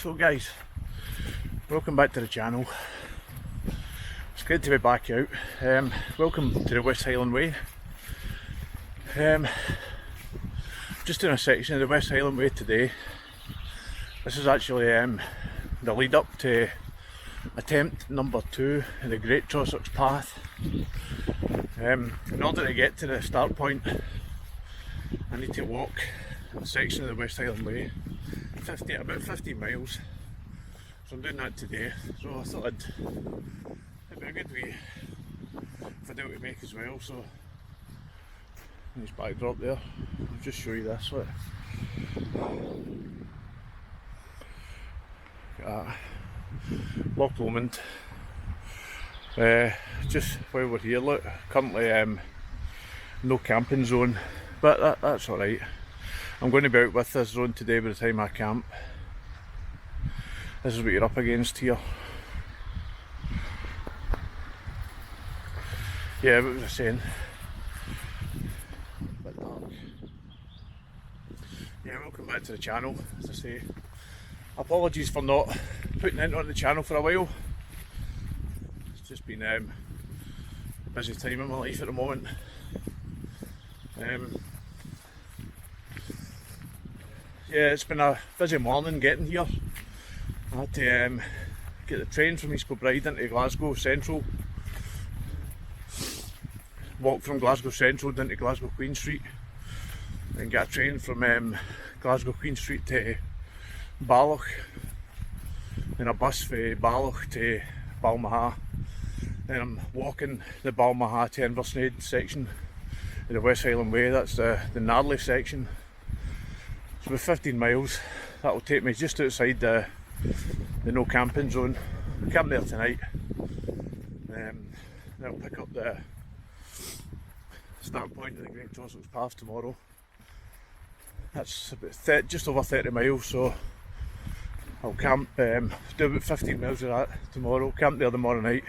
So guys, welcome back to the channel. It's great to be back out. Welcome to the West Highland Way. Just doing a section of the West Highland Way today. This is actually the lead up to attempt number 2 in the Great Trossachs Path. In order to get to the start point, I need to walk a section of the West Highland Way, about 15 miles. So I'm doing that today. So I thought it'd be a good wee video to make as well. So nice backdrop there. I'll just show you this. Look. Loch Lomond. Just while we're here, look, currently no camping zone, but that's alright. I'm going to be out with this zone today by the time I camp. This is what you're up against here. Yeah, what was I saying? A bit dark. Yeah, welcome back to the channel. As I say, apologies for not putting it on the channel for a while. It's just been a busy time in my life at the moment. Yeah, it's been a busy morning getting here. I had to get the train from East Kilbride into Glasgow Central. Walk from Glasgow Central down to Glasgow Queen Street. Then get a train from Glasgow Queen Street to Balmaha. Then a bus from Balmaha to Balmaha. Then I'm walking the Balmaha to Inversnaid section of the West Highland Way. That's the gnarly section. So with 15 miles, that will take me just outside the no camping zone. I'll camp there tonight. Then I'll pick up the start point of the Great Trossachs Path tomorrow. That's about just over 30 miles, so I'll camp, do about 15 miles of that tomorrow, camp there tomorrow night,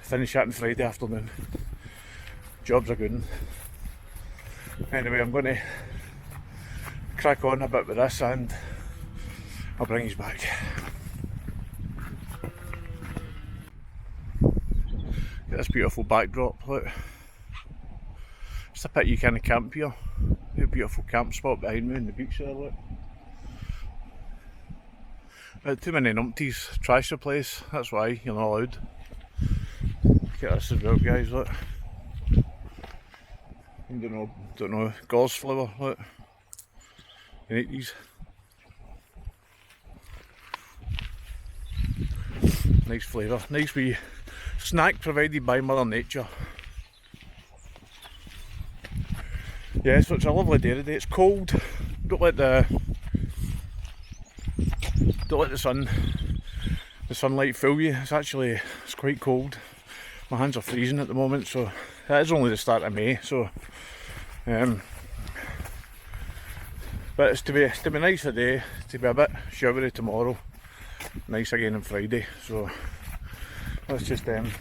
finish that on Friday afternoon. Job's a good one. Anyway, I'm going to crack on a bit with this and I'll bring you back. Get this beautiful backdrop, look. It's a pity you can't camp here. A beautiful camp spot behind me in the beach there, look. Too many numpties trash the place, that's why you're not allowed. Get this as well, guys, look. Don't know, gorse flower, look. You need these. Nice flavour, nice wee snack provided by Mother Nature. Yeah, so it's a lovely day today. It's cold. Don't let the sunlight fool you. It's quite cold. My hands are freezing at the moment, so it is only the start of May, so but it's to be nice today, to be a bit showery tomorrow, nice again on Friday, so let's just clean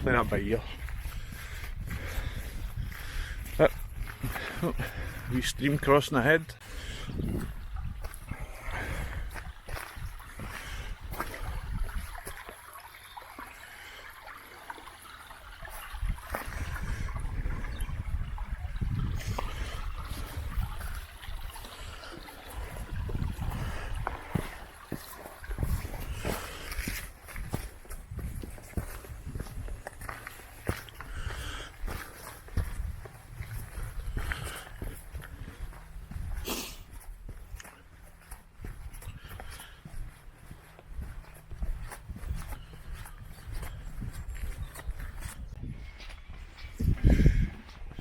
up by ear. Wee stream crossing ahead.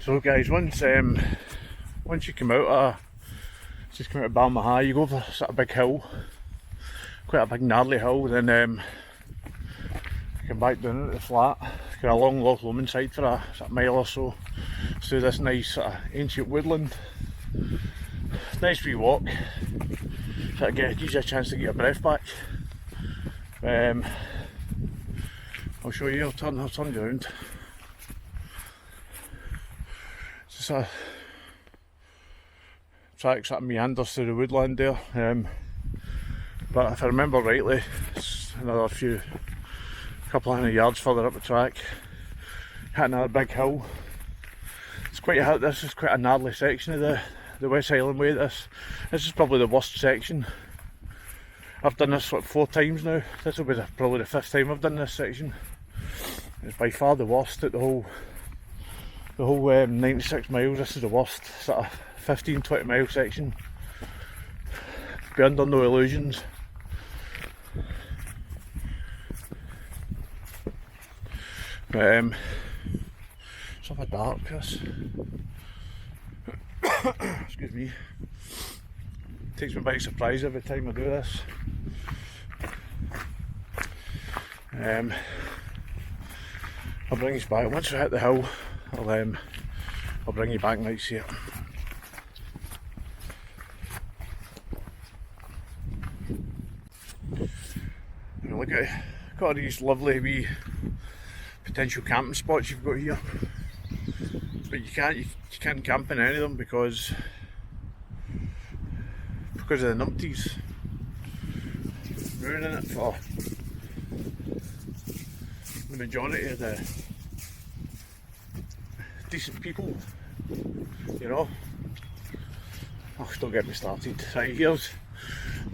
So guys, once you come out of Balmaha, you go over sort of big hill, quite a big gnarly hill, then come back down into the flat, got a long Loch Lomond side for a sort of mile or so, through this nice sort of ancient woodland. Nice wee walk, sort of gives you a chance to get your breath back. I'll show you, I'll turn you around. It's just a track sort of meanders through the woodland there, but if I remember rightly, it's another couple of hundred yards further up the track, hit another big hill. This is quite a gnarly section of the West Highland Way. This is probably the worst section. I've done this 4 times now. This will be probably the 5th time I've done this section. It's by far the worst at the whole 96 miles. This is the worst sort of 15-20 mile section. Be under no illusions. It's up a dark, this. Excuse me. Takes me by surprise every time I do this. I'll bring you back once we hit the hill. I'll bring you back and let you see it. And look at all these lovely wee potential camping spots you've got here, but you can't camp in any of them because of the numpties ruining it for the majority of the decent people, you know. Oh, don't get me started. Right, this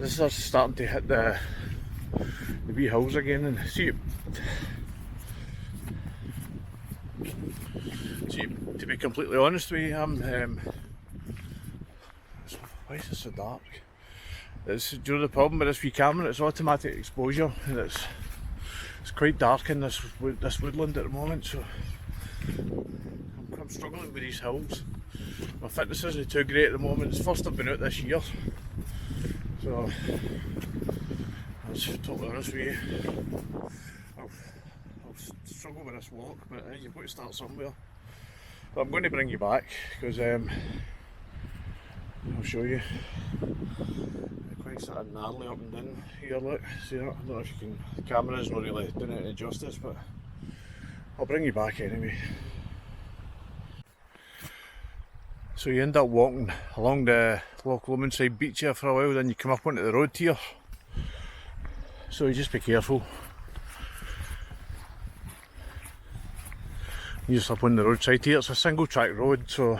is us starting to hit the wee hills again, and see, to be completely honest with you, why is this so dark? Do you know the problem with this wee camera? It's automatic exposure, and it's quite dark in this woodland at the moment, so I'm struggling with these hills. My fitness isn't too great at the moment. It's the first I've been out this year, so that's totally honest with you. I'll struggle with this walk, but you've got to start somewhere. But I'm going to bring you back because I'll show you. Quite sort of gnarly up and down here, look, see that? I don't know if you can, the camera's not really doing it any justice, but I'll bring you back anyway. So you end up walking along the Loch Lomond side beach here for a while, then you come up onto the road here. So you just be careful. You just up on the roadside here, it's a single track road, so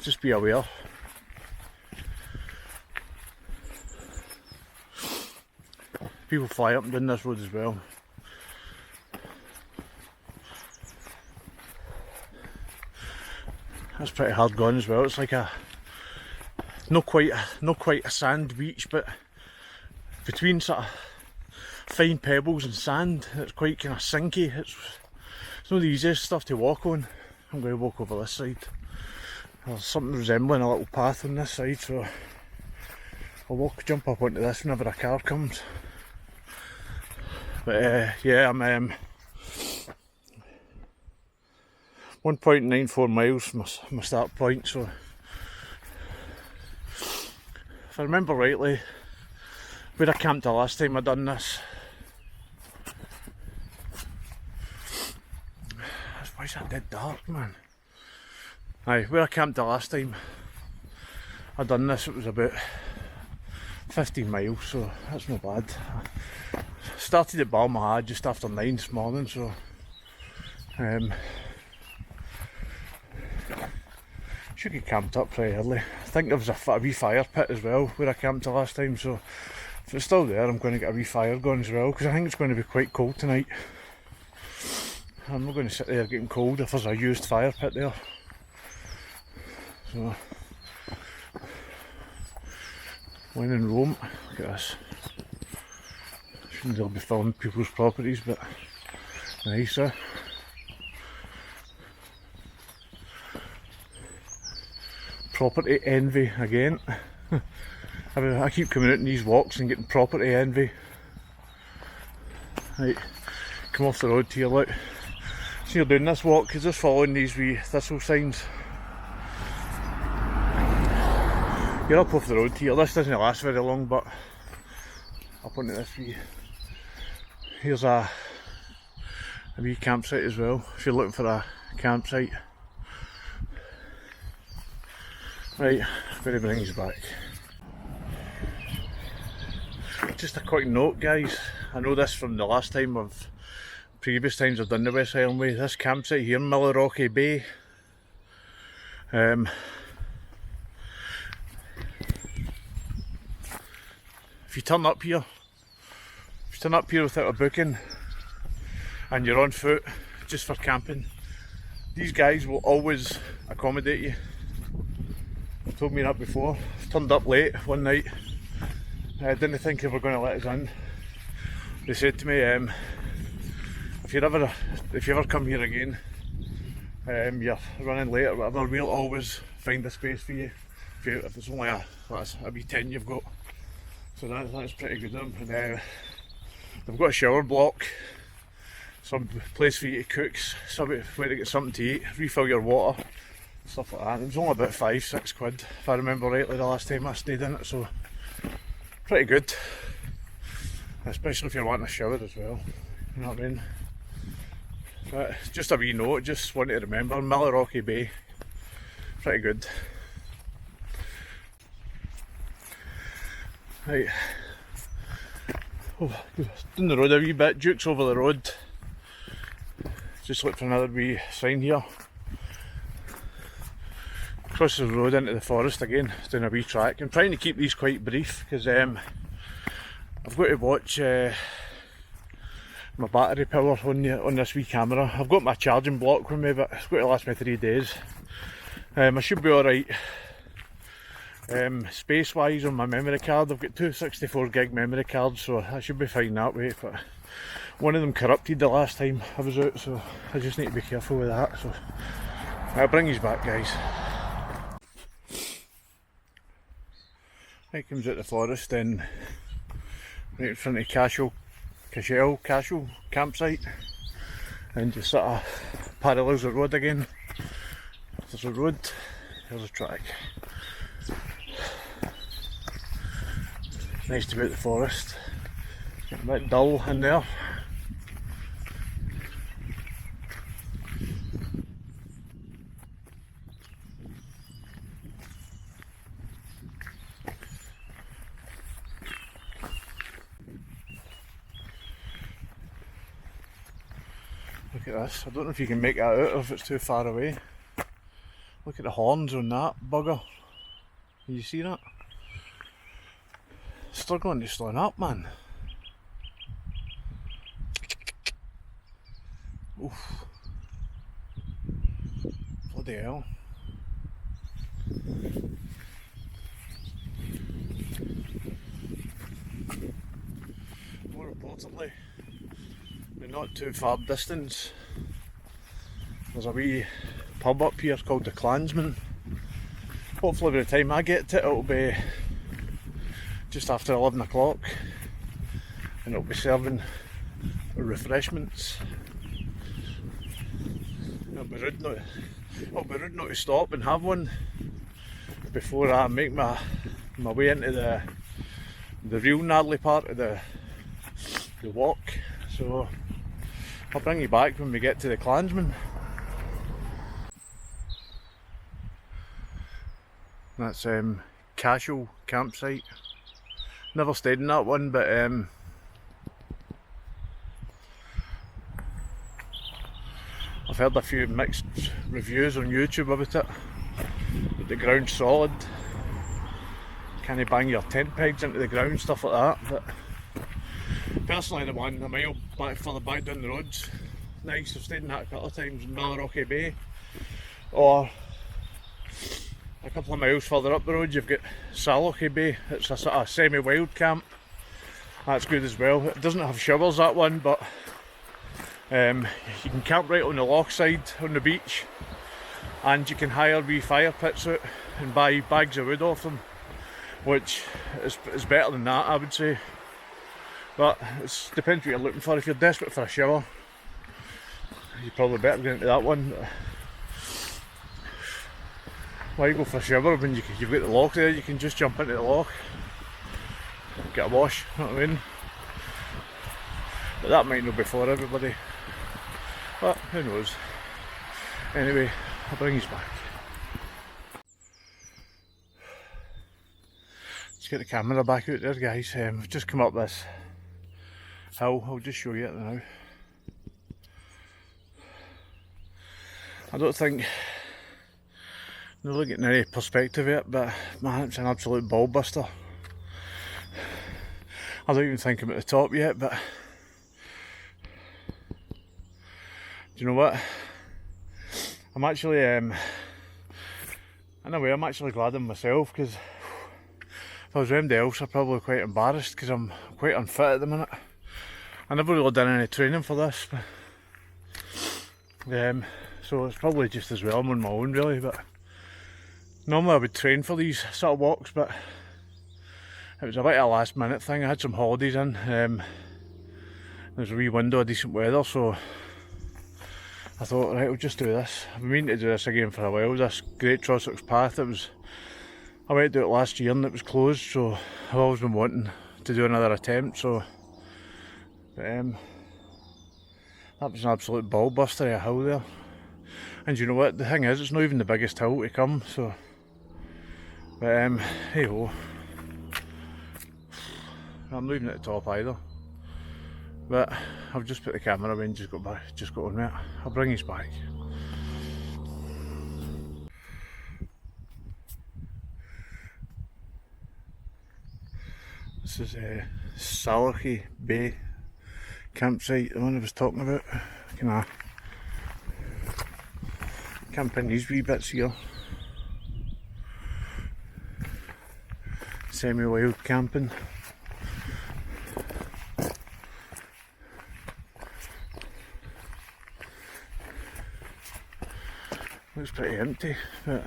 just be aware. People fly up and down this road as well. That's pretty hard going as well. It's like not quite a sand beach, but between sort of fine pebbles and sand, it's quite kind of sinky. It's not the easiest stuff to walk on. I'm going to walk over this side. There's something resembling a little path on this side, so I'll jump up onto this whenever a car comes. But yeah, I'm 1.94 miles from my start point, so if I remember rightly, where I camped the last time I done this, why is that dead dark, man? Aye, where I camped the last time I done this, it was about 15 miles, so that's not bad. Started at Balmaha just after 9 this morning, so should get camped up pretty early. I think there was a wee fire pit as well where I camped the last time, so if it's still there I'm going to get a wee fire going as well, because I think it's going to be quite cold tonight. I'm not going to sit there getting cold if there's a used fire pit there. So, when in Rome, look at this. Shouldn't really be filming people's properties, but nice, property envy again. I keep coming out in these walks and getting property envy. Right, come off the road here, look. So you're doing this walk, you're just following these wee thistle signs. You're up off the road here. This doesn't last very long, but up onto this wee. Here's a wee campsite as well, if you're looking for a campsite. Right, better bring us back. Just a quick note, guys. I know this from the last time previous times I've done the West Highland Way. This campsite here, Millerrocky Bay. If you turn up here without a booking and you're on foot just for camping, these guys will always accommodate you. They've told me that before. I turned up late one night. I didn't think they were going to let us in. They said to me, if you ever come here again, you're running late or whatever, we'll always find a space for you. If it's only a wee 10 you've got. So that's pretty good of them. And they've got a shower block, some place for you to cook, somewhere to get something to eat, refill your water, stuff like that. It was only about 5-6 quid, if I remember rightly, the last time I stayed in it, so pretty good. Especially if you're wanting a shower as well, you know what I mean? But just a wee note, just wanted to remember, Millerrocky Bay, pretty good. Right, down the road a wee bit, Duke's over the road. Just look for another wee sign here. Crosses the road into the forest again, down a wee track. I'm trying to keep these quite brief because I've got to watch my battery power on this wee camera. I've got my charging block with me, but it's going to last me 3 days. I should be alright. Space wise on my memory card, I've got two 64 gig memory cards, so I should be fine that way, but one of them corrupted the last time I was out, so I just need to be careful with that. So I'll bring you back, guys. Right, comes out the forest, then right in front of Cashel campsite, and just sort of parallels the road again. There's a road, there's a track. Nice to be out the forest. A bit dull in there. Look at this. I don't know if you can make that out or if it's too far away. Look at the horns on that bugger. Can you see that? Struggling to stand up, man. Oof. Bloody hell. More importantly, in not too far distance, there's a wee pub up here called the Clansman. Hopefully by the time I get to it, it'll be just after 11 o'clock and it'll be serving refreshments. It'll be rude not to stop and have one before I make my way into the real gnarly part of the walk. So I'll bring you back when we get to the Clansman. That's Cashel campsite. Never stayed in that one, but I've heard a few mixed reviews on YouTube about it. But the ground's solid. Can't bang your tent pegs into the ground, stuff like that. But personally, the one a mile further back down the road's nice. I've stayed in that a couple of times in Millerrocky Bay. Or a couple of miles further up the road you've got Sallocky Bay. It's a sort of semi-wild camp. That's good as well. It doesn't have showers, that one, but you can camp right on the loch side on the beach, and you can hire wee fire pits out and buy bags of wood off them, which is better than that, I would say. But it depends what you're looking for. If you're desperate for a shower, you're probably better get into that one. Why go for a shower when you've got the lock there? You can just jump into the lock, get a wash, you know what I mean? But that might not be for everybody. But who knows? Anyway, I'll bring you back. Let's get the camera back out there, guys. We've just come up this hill. I'll just show you it now. I don't think, not looking at any perspective of it, but man, it's an absolute ball buster. I don't even think I'm at the top yet, but do you know what? I'm actually, in a way, I'm actually glad in myself, because if I was anybody else, I'm probably quite embarrassed because I'm quite unfit at the minute. I never really done any training for this, but, so it's probably just as well I'm on my own really. But normally I would train for these sort of walks, but it was a bit of a last minute thing. I had some holidays in, there's a wee window of decent weather, so I thought, right, I'll just do this. I've been meaning to do this again for a while, this Great Trossachs Path. I went to do it last year and it was closed, so I've always been wanting to do another attempt. So but, that was an absolute ball buster of a hill there. And you know what, the thing is, it's not even the biggest hill to come, so but hey ho, I'm not even at the top either. But I've just put the camera away and just got on with it. I'll bring you back. This is Salachy Bay campsite, the one I was talking about. Can I camp in these wee bits here? Semi-wild camping. Looks pretty empty, but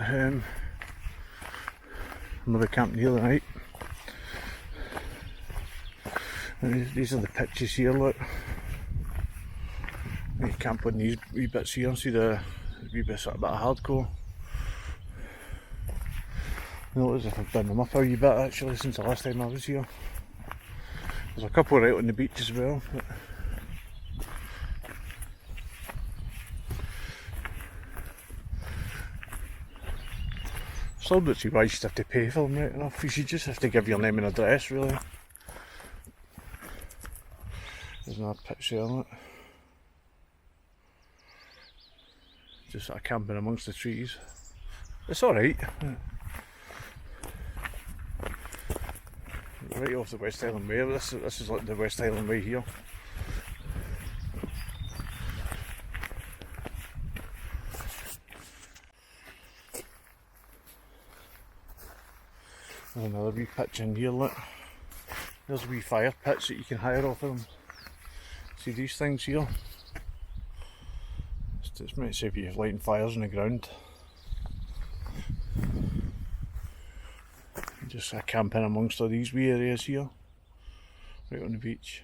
another camp near the night. And these are the pitches here, look. You camp on these wee bits here, see the wee bits a bit of hardcore. I notice if I've done them up a wee bit actually since the last time I was here. There's a couple right on the beach as well. But still don't see why you should have to pay for them, right enough. You should just have to give your name and address, really. There's another picture on it. Just sort of camping amongst the trees. It's alright. Right off the West Highland Way. This is like the West Highland Way here. There's another wee pitch in here, look. There's wee fire pits that you can hire off of them. See these things here? It's meant to save you lighting fires on the ground. Just camping amongst all these wee areas here, right on the beach.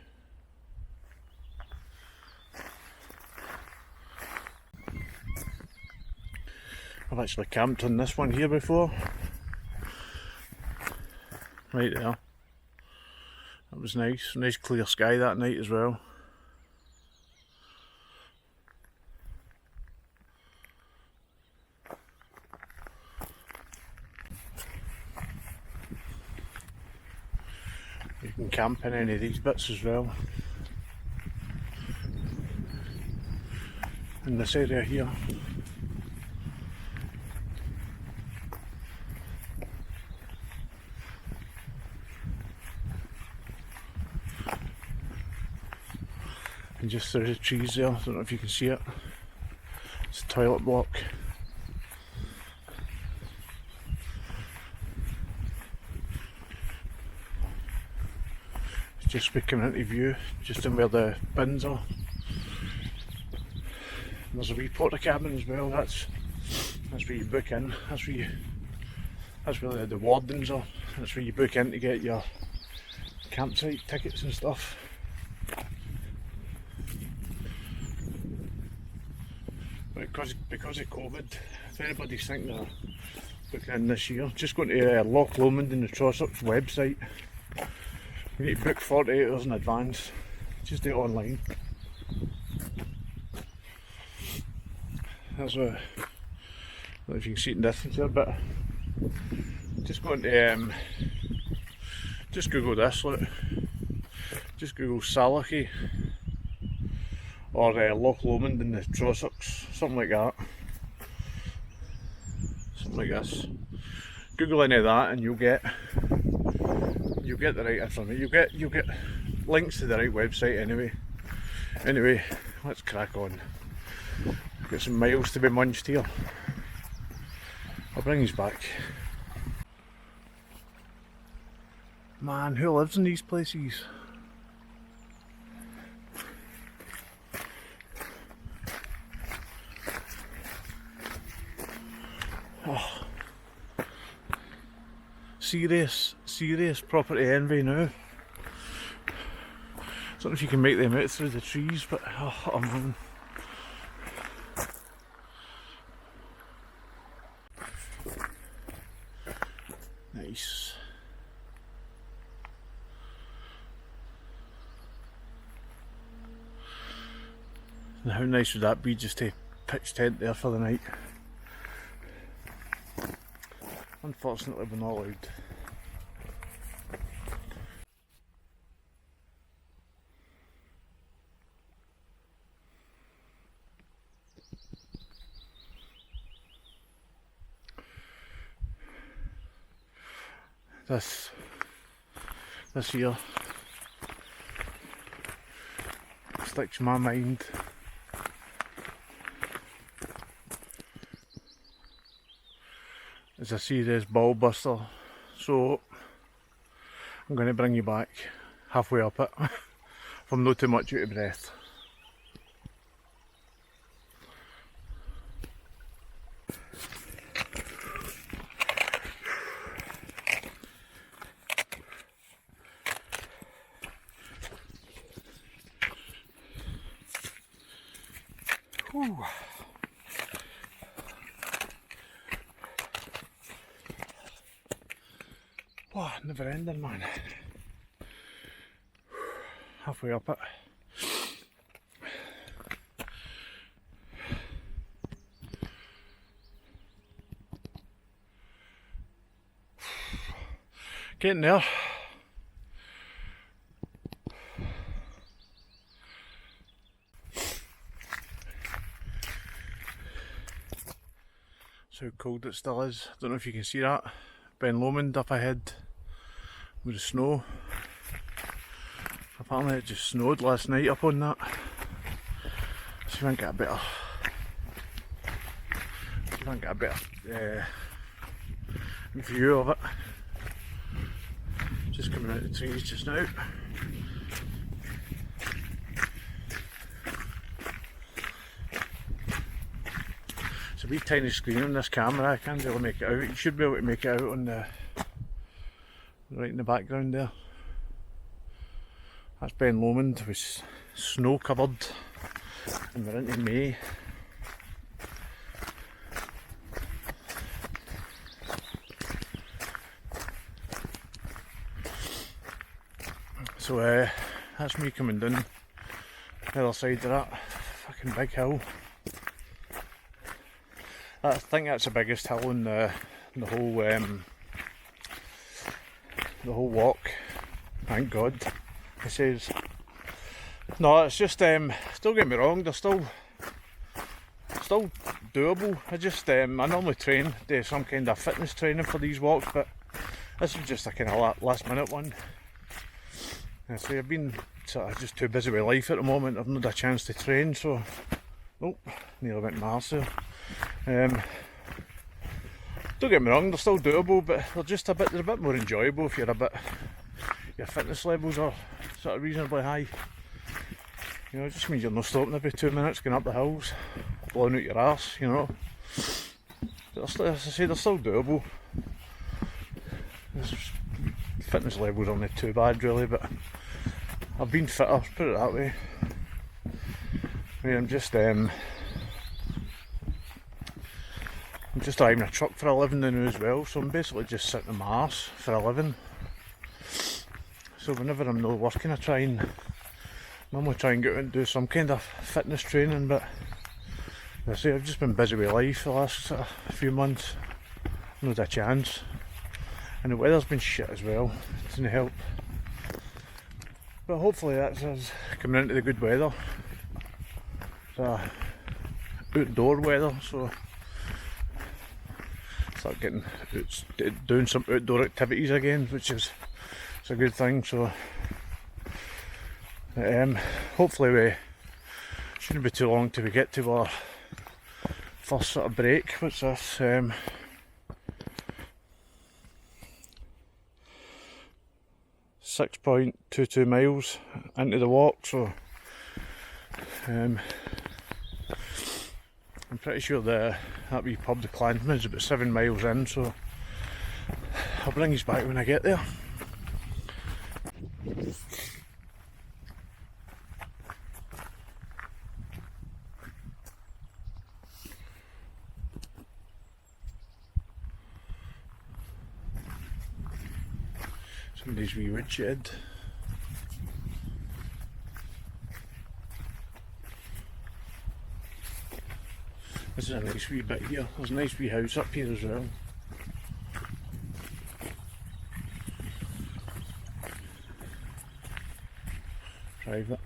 I've actually camped on this one here before. Right there. That was nice. Nice clear sky that night as well. You can camp in any of these bits as well. In this area here. And just through the trees there, I don't know if you can see it. It's a toilet block. It's just we coming into view, just in where the bins are. And there's a wee porta cabin as well. That's where you book in. That's where you That's where the wardens are. That's where you book in to get your campsite tickets and stuff. But because of COVID, if anybody's thinking of booking in this year, just go to Loch Lomond in the Trossachs website. You need to book 48 hours in advance. Just do it online. That's a, I don't know if you can see it in distance there, but just go into just Google this, look. Just Google Salachy or Loch Lomond in the Trossachs, something like that. Something like this. Google any of that and you'll get the right information. You'll get links to the right website anyway. Anyway, let's crack on. Got some miles to be munched here. I'll bring you back. Man, who lives in these places? Oh. Serious property envy now. I don't know if you can make them out through the trees, but oh man. Nice. And how nice would that be just to pitch tent there for the night? Unfortunately we're not allowed. This here sticks in my mind. It's a serious ball buster, so I'm going to bring you back halfway up it if I'm not too much out of breath. Whew. Oh, never ending, man. Halfway up it. Getting there. How cold it still is. Don't know if you can see that. Ben Lomond up ahead with the snow. Apparently it just snowed last night up on that. So you might get a better view of it. Just coming out of the trees just now. It's a wee tiny screen on this camera, I can't really make it out. You should be able to make it out on the right in the background there. That's Ben Lomond with snow covered and we're into May. So that's me coming down the other side of that fucking big hill. I think that's the biggest hill in the whole walk. Thank God. It says no. It's just don't get me wrong. They're still doable. I normally train, do some kind of fitness training for these walks, but this is just a kind of last minute one. So I've been sort of just too busy with life at the moment. I've not had a chance to train, so nearly went Mars there. Don't get me wrong, they're still doable, but they're a bit more enjoyable if your fitness levels are sort of reasonably high. You know, it just means you're not stopping every 2 minutes going up the hills, blowing out your arse, you know. But as I say, they're still doable. This fitness levels aren't too bad really, but I've been fitter, put it that way. I mean, I'm just driving a truck for a living now as well, so I'm basically just sitting on my arse for a living. So whenever I'm not working, I normally try and get out and do some kind of fitness training, but as I say, I've just been busy with life the last few months, not a chance. And the weather's been shit as well, it doesn't help. But hopefully that's us coming into the good weather. It's outdoor weather, so start getting doing some outdoor activities again, which is a good thing. So hopefully we shouldn't be too long till we get to our first sort of break. What's this? 6.22 miles into the walk, so I'm pretty sure that wee pub, the Clansman, is about 7 miles in, so I'll bring you back when I get there. Somebody's wee wood shed. This is a nice wee bit here. There's a nice wee house up here as well. Private.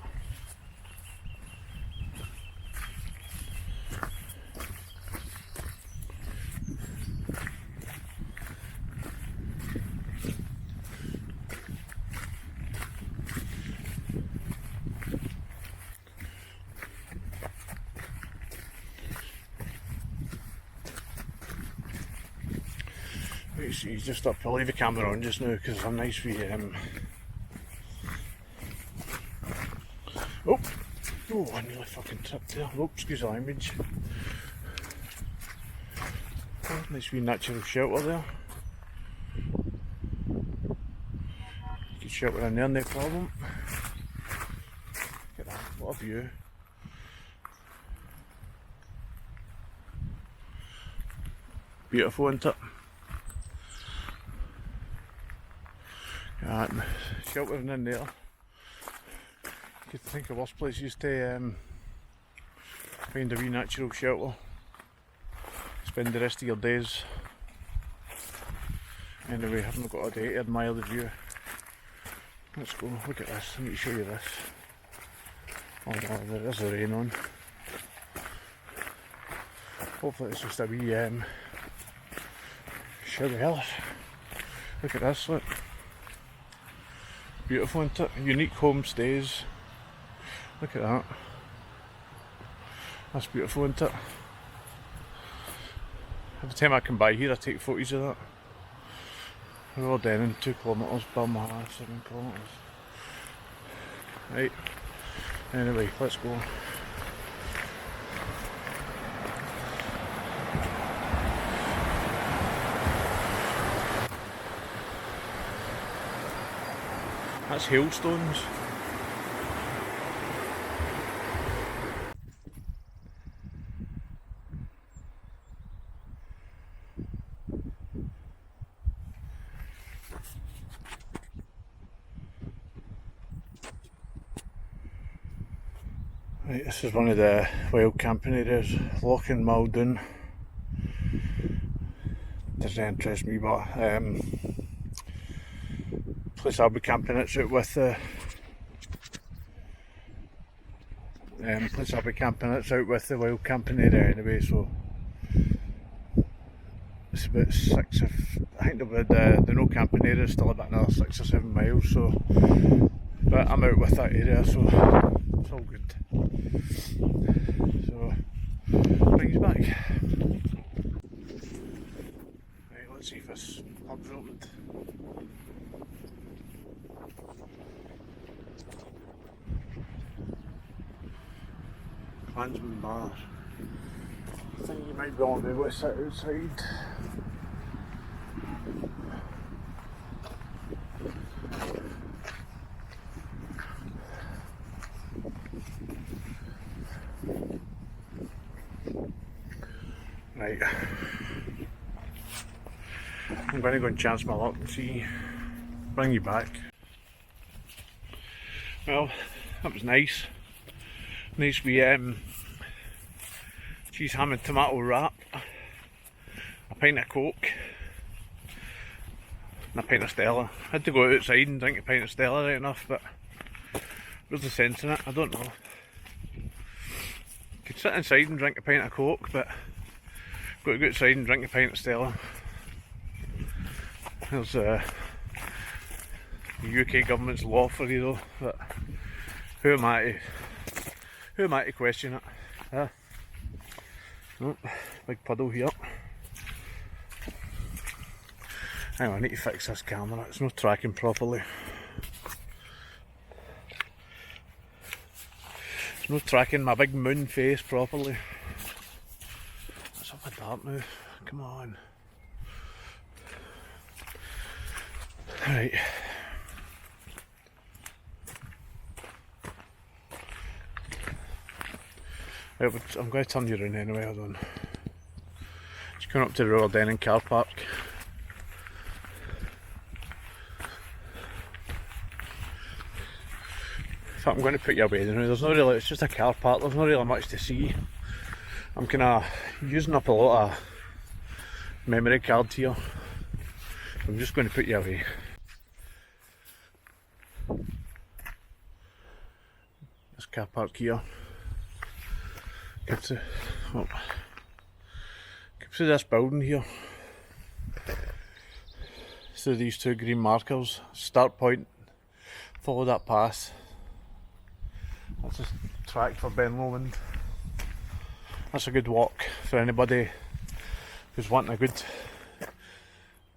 He's just up. I'll leave the camera on just now because there's a nice wee oh, I nearly fucking tripped there. Oh, excuse the language. Oh, nice wee natural shelter there. You can shelter in there, no problem. Look at that, what a view. Beautiful, isn't it? Sheltering in there. You could think of worse places to find a wee natural shelter. Spend the rest of your days. Anyway, I haven't got a day to admire the view. Let's go, look at this, I need to show you this. Oh no, there's the rain on. Hopefully it's just a wee shower. Look at this, look. Beautiful, isn't it? Unique homestays. Look at that. That's beautiful, isn't it? Every time I come by here I take photos of that. We're all down in 2 kilometres, Balmaha 7 kilometres. Right, anyway, let's go. That's hailstones. Right, this is one of the wild camping areas, Loch and Muldoon. Doesn't interest me, but place I'll be camping, it's out with the place I'll be camping, it's out with the wild camping area anyway, so it's about I think the no camping area is still about another 6 or 7 miles, so but I'm out with that area, so it's all good. So brings back. Right, let's see if this pub's opened. Clansman bar. I think you might be able to sit outside. Right, I'm going to go and chance my luck and see, bring you back. Well, that was nice. Nice wee cheese, ham and tomato wrap, a pint of Coke and a pint of Stella. I had to go outside and drink a pint of Stella, right enough, but where's the sense in it? I don't know. Could sit inside and drink a pint of Coke, but got to go outside and drink a pint of Stella. There's the UK government's law for you though, but who am I to question it? Oh, big puddle here. Hang on, I need to fix this camera, it's not tracking properly. It's not tracking my big moon face properly. It's up a dark now, come on. Right. Right, I'm going to turn you around anyway, hold on. Just going up to the Royal Denning car park. So I'm going to put you away now. There's no really, it's just a car park, there's not really much to see. I'm kind of using up a lot of memory cards here. I'm just going to put you away. This car park here. Gives to this building here. So these two green markers, start point, follow that path. That's a track for Ben Lomond. That's a good walk for anybody who's wanting a good.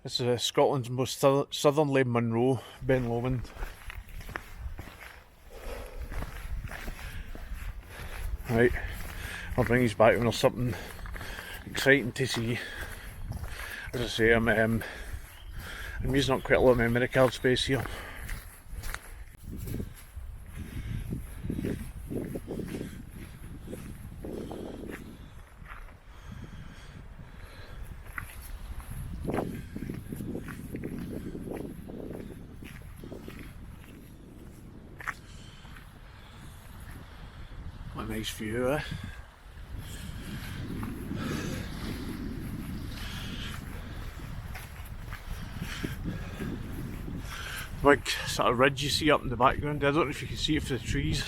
This is Scotland's most southerly Munro, Ben Lomond. Right, I'll bring you back when there's something exciting to see. As I say, I'm using up quite a lot of memory card space here. What a nice view, eh? Big sort of ridge you see up in the background. I don't know if you can see it for the trees.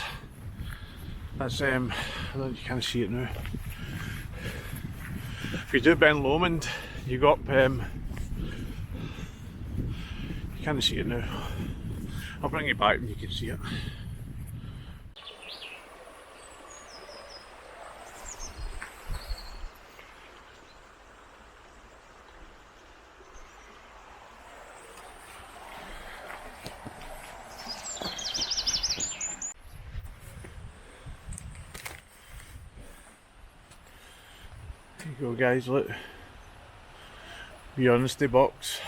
That's I don't know if you can see it now. If you do Ben Lomond, you go up. You can't see it now. I'll bring it back when you can see it. There you go guys, look. The honesty box.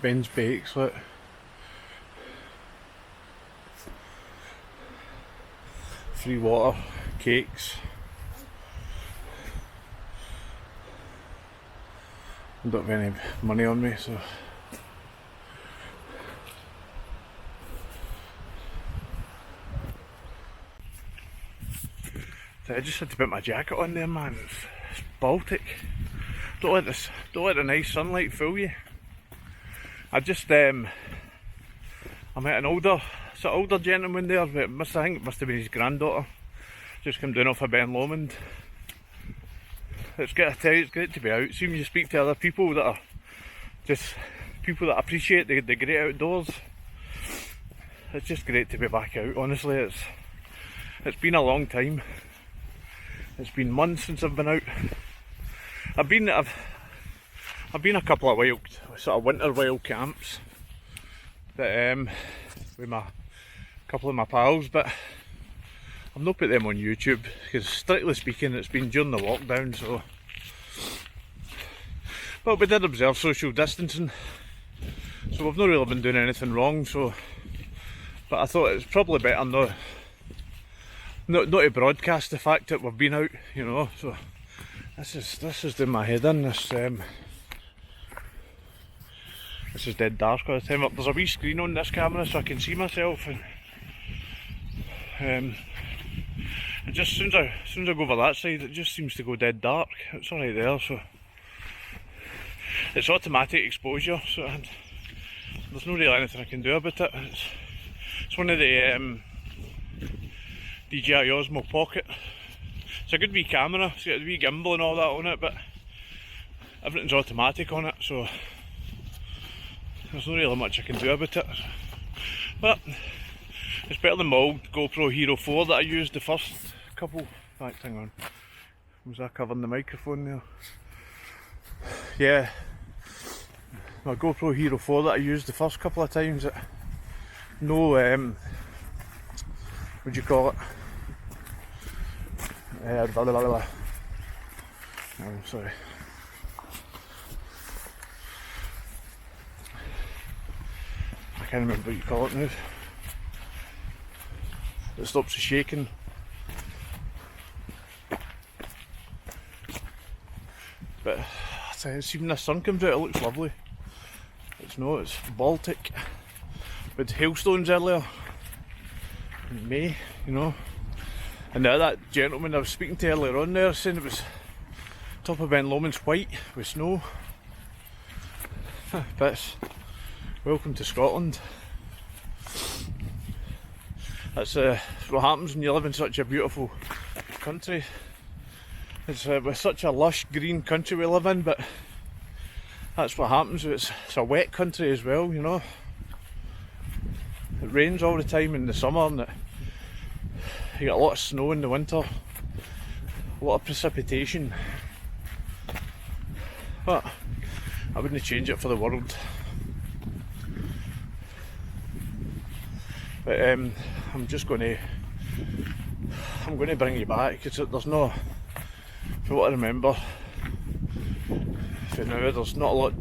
Ben's Bakes, look. Free water, cakes. I don't have any money on me, so. I just had to put my jacket on there, man. It's Baltic. Don't let the nice sunlight fool you. I just I met an older gentleman there, but I think it must have been his granddaughter. Just come down off of Ben Lomond. It's great, I tell you, it's great to be out. See when you speak to other people that are just people that appreciate the great outdoors. It's just great to be back out. Honestly, it's been a long time. It's been months since I've been out. I've been a couple of wild, sort of winter wild camps, that with a couple of my pals, but I've not put them on YouTube because, strictly speaking, it's been during the lockdown. So, but we did observe social distancing, so we've not really been doing anything wrong. So, but I thought it's probably better not to broadcast the fact that we've been out, you know. So this is doing my head in. This is dead dark all the time. There's a wee screen on this camera so I can see myself, and it just as soon as I go over that side, it just seems to go dead dark. It's alright there, so it's automatic exposure, so there's no really anything I can do about it. It's one of the DJI Osmo Pocket. It's a good wee camera, it's got a wee gimbal and all that on it, but everything's automatic on it, so there's not really much I can do about it. But it's better than my old GoPro Hero 4 that I used the first couple. In fact, hang on, was I covering the microphone there? Yeah, my GoPro Hero 4 that I used the first couple of times, no, what do you call it? Oh, sorry. I can't remember what you call it now. It stops the shaking. But even the sun comes out, it looks lovely. It's Baltic. We had hailstones earlier in May, you know. And now that gentleman I was speaking to earlier on there saying it was top of Ben Lomond's white with snow. But welcome to Scotland. That's what happens when you live in such a beautiful country. It's with such a lush green country we live in, but that's what happens. It's a wet country as well, you know. It rains all the time in the summer, and you get a lot of snow in the winter, a lot of precipitation. But I wouldn't change it for the world. But I'm going to bring you back, because there's no, for what I remember, for now there's not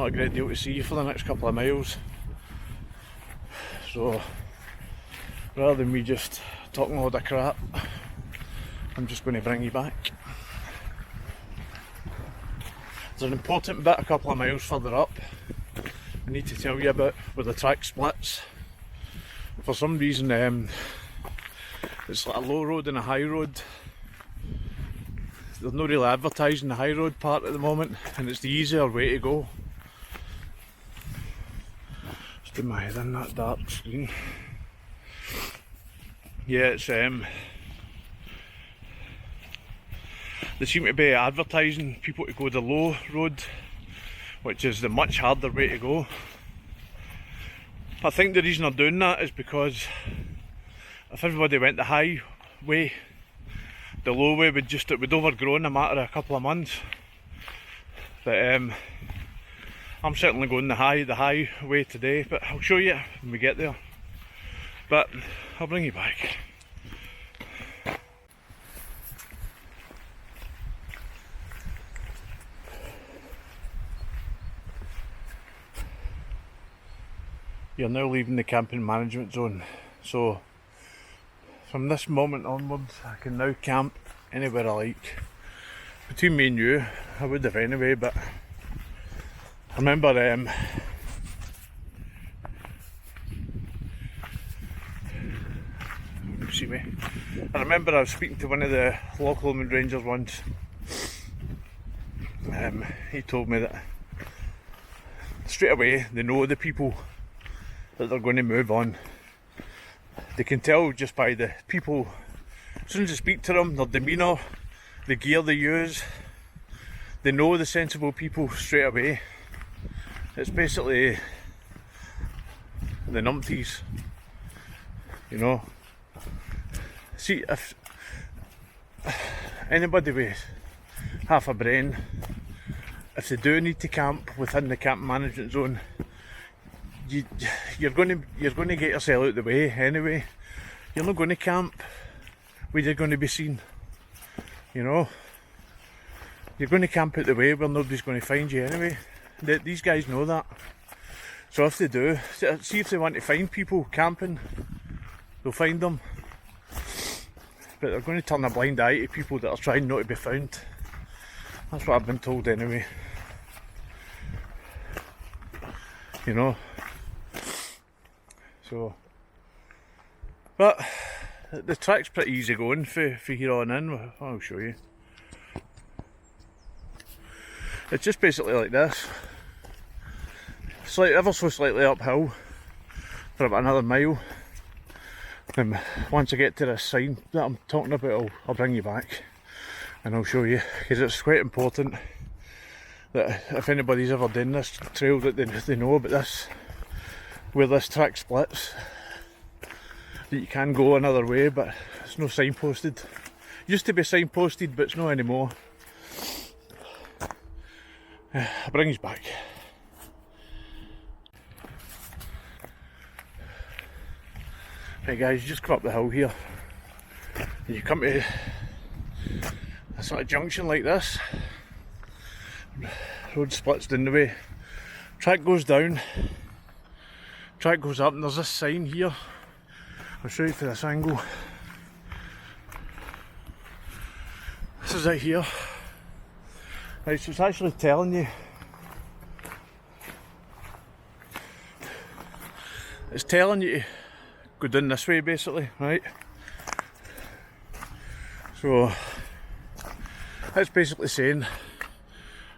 a great deal to see for the next couple of miles. So rather than me just talking a lot of crap, I'm just going to bring you back. There's an important bit a couple of miles further up I need to tell you about, where the track splits. For some reason it's like a low road and a high road. There's no really advertising the high road part at the moment, and it's the easier way to go. Just do my head in that dark screen. Yeah, it's they seem to be advertising people to go the low road, which is the much harder way to go. I think the reason they're doing that is because if everybody went the high way, the low way would overgrow in a matter of a couple of months. But I'm certainly going the high way today, but I'll show you when we get there. But I'll bring you back. You're now leaving the camping management zone, so from this moment onwards I can now camp anywhere I like. Between me and you, I would have anyway, but I remember see me. I remember I was speaking to one of the local rangers once. He told me that straight away they know the people that they're going to move on. They can tell just by the people, as soon as they speak to them, their demeanour, the gear they use. They know the sensible people straight away. It's basically the numpties, you know. See, if anybody with half a brain, if they do need to camp within the camp management zone, you're going to get yourself out of the way anyway. You're not going to camp where you're going to be seen, you know. You're going to camp out the way where nobody's going to find you anyway. These guys know that. So if they do, see if they want to find people camping, they'll find them. but they're going to turn a blind eye to people that are trying not to be found. That's what I've been told anyway. You know. So, but the track's pretty easy going for here on in. I'll show you. It's just basically like this. Ever so slightly uphill for about another mile. And once I get to this sign that I'm talking about, I'll bring you back and I'll show you, because it's quite important that if anybody's ever done this trail, that they know about this, where this track splits, that you can go another way, but it's no signposted. Used to be signposted, but it's not anymore. I'll bring you back. Right guys, you just come up the hill here and you come to a sort of junction like this. Road splits down the way, track goes down, track goes up, and there's this sign here. I'll show you from this angle. This is it here. Right, so it's actually telling you, it's telling you to go down this way basically, right? So it's basically saying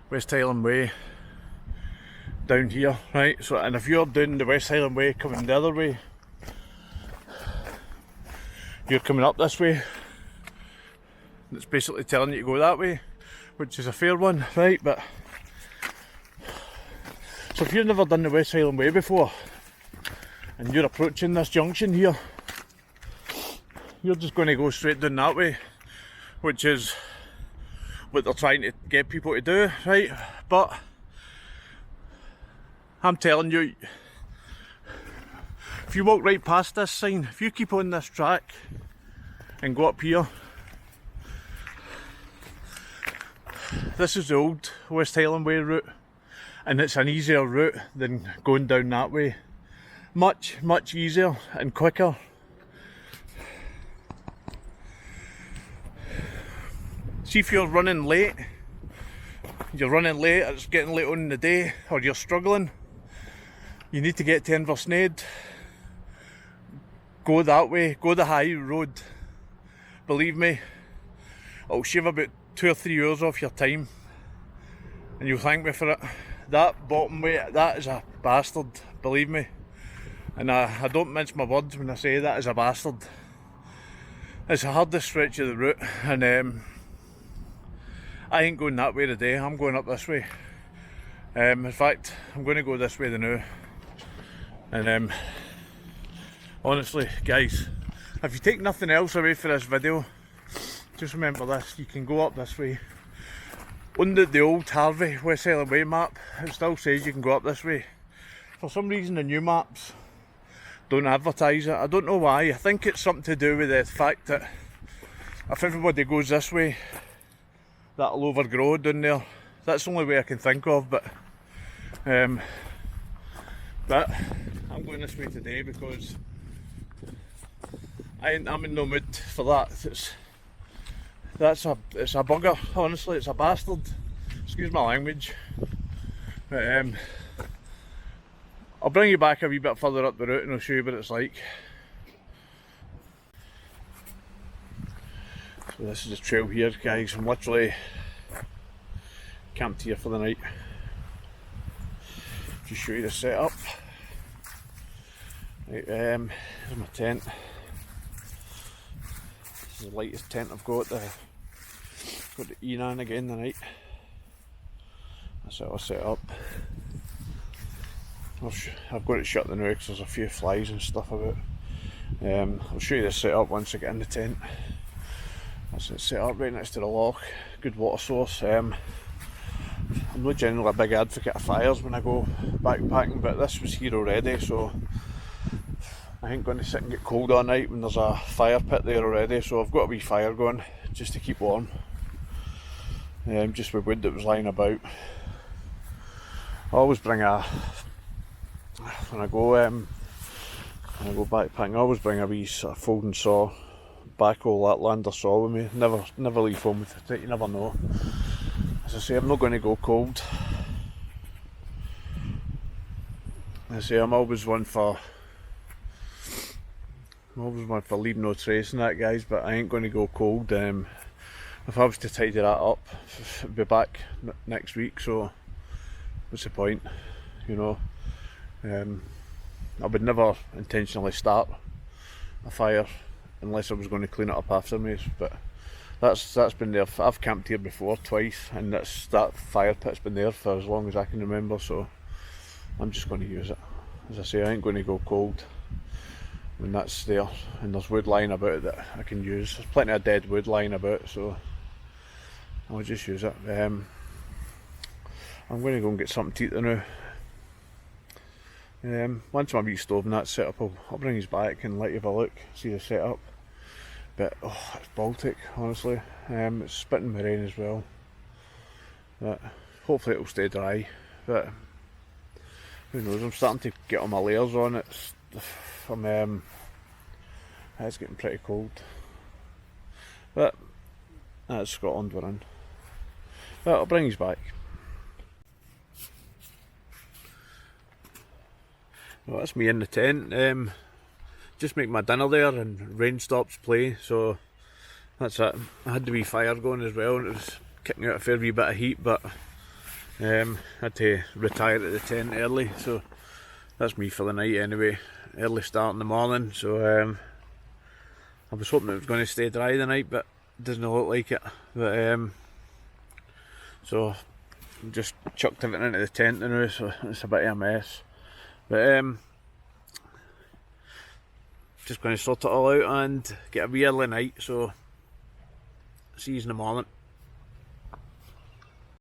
West Highland Way down here, right? So, and if you're doing the West Highland Way coming the other way, you're coming up this way, it's basically telling you to go that way, which is a fair one, right? But so if you've never done the West Highland Way before and you're approaching this junction here, you're just going to go straight down that way, which is what they're trying to get people to do, right? But I'm telling you, if you walk right past this sign, if you keep on this track and go up here, this is the old West Highland Way route, and it's an easier route than going down that way. Much easier and quicker. See, if you're running late, it's getting late on in the day, or you're struggling, you need to get to Inversnaid, go that way, go the high road. Believe me, it'll shave about 2 or 3 hours off your time, and you'll thank me for it. That bottom way, that is a bastard, believe me. And I don't mince my words when I say that is a bastard. It's the hardest stretch of the route, and I ain't going that way today, I'm going up this way. In fact, I'm going to go this way now. And honestly, guys, if you take nothing else away for this video, just remember this: you can go up this way. On the old Harvey West Highland Way map, it still says you can go up this way. For some reason the new maps don't advertise it. I don't know why. I think it's something to do with the fact that if everybody goes this way, that'll overgrow down there. That's the only way I can think of, but I'm going this way today because I'm in no mood for that. It's a bugger, honestly, it's a bastard. Excuse my language. But I'll bring you back a wee bit further up the route and I'll show you what it's like. So this is the trail here, guys. I'm literally camped here for the night. Just show you the setup. Right, here's my tent. This is the lightest tent I've got. Got the Enan again tonight. That's it all set up. I've got it shut the now because there's a few flies and stuff about. I'll show you the setup once I get in the tent. That's it, set up right next to the loch. Good water source. I'm not generally a big advocate of fires when I go backpacking, but this was here already, so I ain't going to sit and get cold all night when there's a fire pit there already. So I've got a wee fire going just to keep warm. Just with wood that was lying about. I always bring when I go backpacking, I always bring a wee sort of folding saw, tobacco, Lapland or saw with me. Never leave home with it, you never know. As I say, I'm not going to go cold. As I say, I'm always one for leave no trace and that, guys, but I ain't going to go cold. If I was to tidy that up, I'll be back next week, so what's the point, you know? I would never intentionally start a fire unless I was going to clean it up after me, but that's been there. I've camped here before twice, and that fire pit's been there for as long as I can remember, so I'm just going to use it. As I say, I ain't going to go cold when that's there, and there's wood lying about that I can use. There's plenty of dead wood lying about, so I'll just use it. I'm going to go and get something to eat now. Once my wee stove and that's set up, I'll bring you back and let you have a look, see the setup. But oh, it's Baltic, honestly. It's spitting with rain as well. But hopefully it'll stay dry. But who knows? I'm starting to get all my layers on. It's getting pretty cold. But that's Scotland we're in. But I'll bring you back. Well, that's me in the tent. Just make my dinner there and rain stops play, so that's it. I had the wee fire going as well and it was kicking out a fair wee bit of heat, but I had to retire at the tent early, so that's me for the night anyway. Early start in the morning, so I was hoping it was going to stay dry the night, but it doesn't look like it. But so just chucked everything into the tent now, so it's a bit of a mess. But just going to sort it all out and get a wee early night, so see you in the morning.